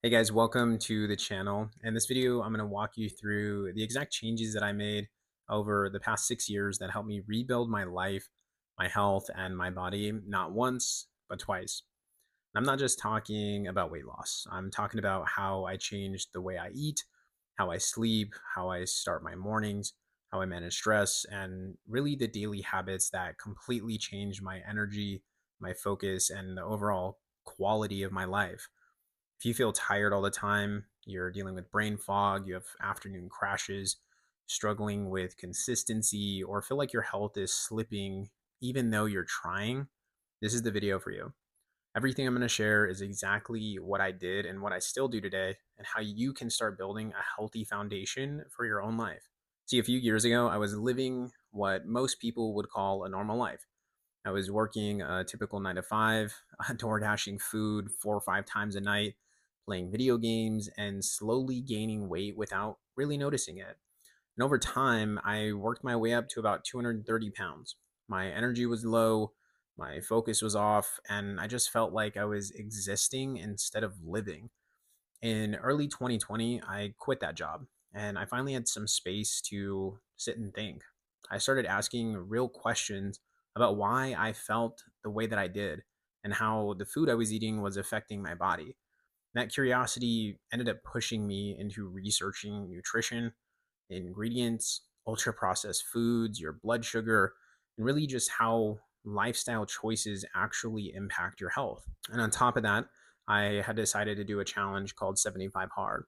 Hey guys, welcome to the channel. In this video, I'm going to walk you through the exact changes that I made over the past 6 years that helped me rebuild my life, my health, and my body, not once, but twice. I'm not just talking about weight loss. I'm talking about how I changed the way I eat, how I sleep, how I start my mornings, how I manage stress, and really the daily habits that completely changed my energy, my focus, and the overall quality of my life. If you feel tired all the time, you're dealing with brain fog, you have afternoon crashes, struggling with consistency, or feel like your health is slipping even though you're trying, this is the video for you. Everything I'm going to share is exactly what I did and what I still do today, and how you can start building a healthy foundation for your own life. See, a few years ago, I was living what most people would call a normal life. I was working a typical 9 to 5, door dashing food 4 or 5 times a night, playing video games, and slowly gaining weight without really noticing it. And over time, I worked my way up to about 230 pounds. My energy was low, my focus was off, and I just felt like I was existing instead of living. In early 2020, I quit that job and I finally had some space to sit and think. I started asking real questions about why I felt the way that I did and how the food I was eating was affecting my body. That curiosity ended up pushing me into researching nutrition, ingredients, ultra processed foods, your blood sugar, and really just how lifestyle choices actually impact your health. And on top of that, I had decided to do a challenge called 75 Hard.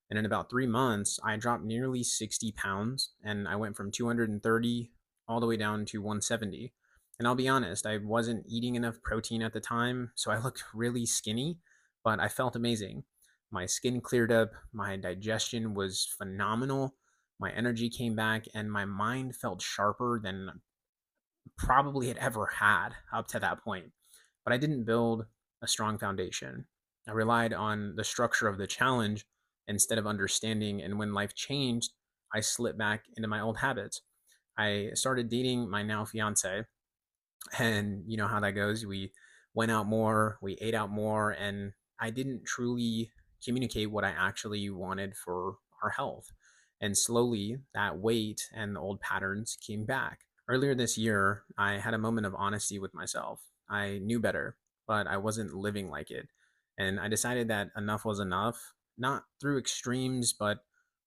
And in about 3 months, I dropped nearly 60 pounds and I went from 230 all the way down to 170. And I'll be honest, I wasn't eating enough protein at the time, so I looked really skinny, but I felt amazing. My skin cleared up, my digestion was phenomenal, my energy came back, and my mind felt sharper than probably had ever had up to that point. But I didn't build a strong foundation. I relied on the structure of the challenge instead of understanding. And when life changed, I slipped back into my old habits. I started dating my now fiance, and you know how that goes. We went out more, we ate out more, and I didn't truly communicate what I actually wanted for our health. And slowly, that weight and the old patterns came back. Earlier this year, I had a moment of honesty with myself. I knew better, but I wasn't living like it. And I decided that enough was enough, not through extremes, but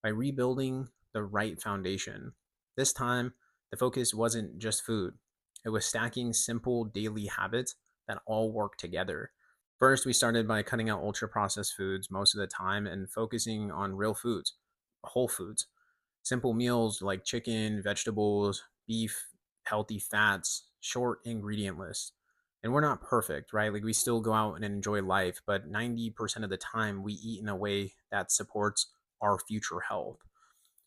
by rebuilding the right foundation. This time, the focus wasn't just food, it was stacking simple daily habits that all work together. First, we started by cutting out ultra processed foods most of the time and focusing on real foods, whole foods. Simple meals like chicken, vegetables, beef, healthy fats, short ingredient lists. And we're not perfect, right? Like we still go out and enjoy life, but 90% of the time we eat in a way that supports our future health.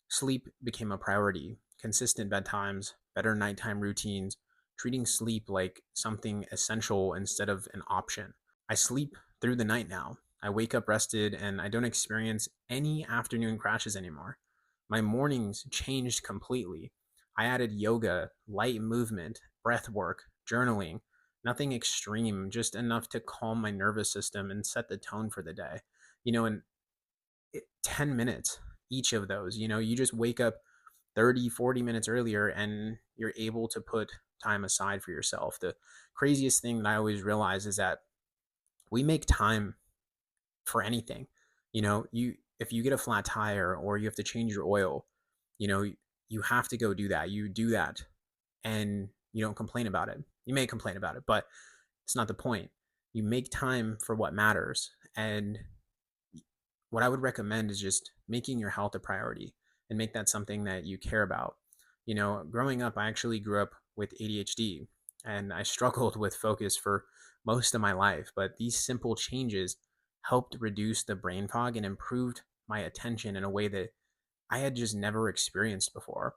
Sleep became a priority. Consistent bedtimes, better nighttime routines, treating sleep like something essential instead of an option. I sleep through the night now. I wake up rested and I don't experience any afternoon crashes anymore. My mornings changed completely. I added yoga, light movement, breath work, journaling, nothing extreme, just enough to calm my nervous system and set the tone for the day. In 10 minutes, each of those, you just wake up 30, 40 minutes earlier and you're able to put time aside for yourself. The craziest thing that I always realize is that we make time for anything. You if you get a flat tire or you have to change your oil, you know, you have to go do that. You do that and you don't complain about it. You may complain about it, but it's not the point. You make time for what matters. And what I would recommend is just making your health a priority and make that something that you care about. Growing up, I actually grew up with ADHD and I struggled with focus for most of my life, but these simple changes helped reduce the brain fog and improved my attention in a way that I had just never experienced before.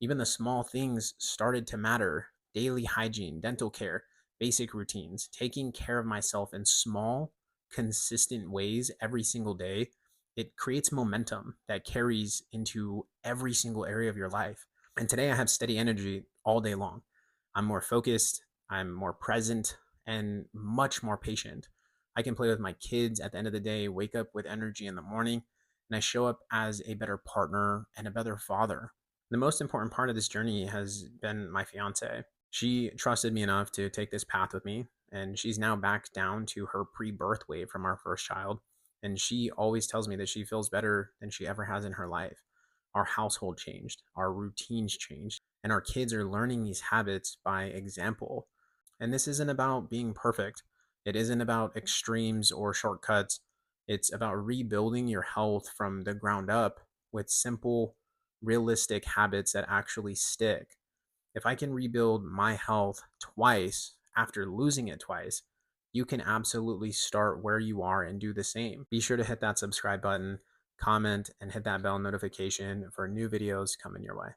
Even the small things started to matter: daily hygiene, dental care, basic routines, taking care of myself in small, consistent ways every single day. It creates momentum that carries into every single area of your life. And today I have steady energy all day long. I'm more focused, I'm more present, and much more patient. I can play with my kids at the end of the day, wake up with energy in the morning, and I show up as a better partner and a better father. The most important part of this journey has been my fiance. She trusted me enough to take this path with me, and she's now back down to her pre-birth weight from our first child. And she always tells me that she feels better than she ever has in her life. Our household changed, our routines changed, and our kids are learning these habits by example. And this isn't about being perfect. It isn't about extremes or shortcuts. It's about rebuilding your health from the ground up with simple, realistic habits that actually stick. If I can rebuild my health twice after losing it twice, you can absolutely start where you are and do the same. Be sure to hit that subscribe button, comment, and hit that bell notification for new videos coming your way.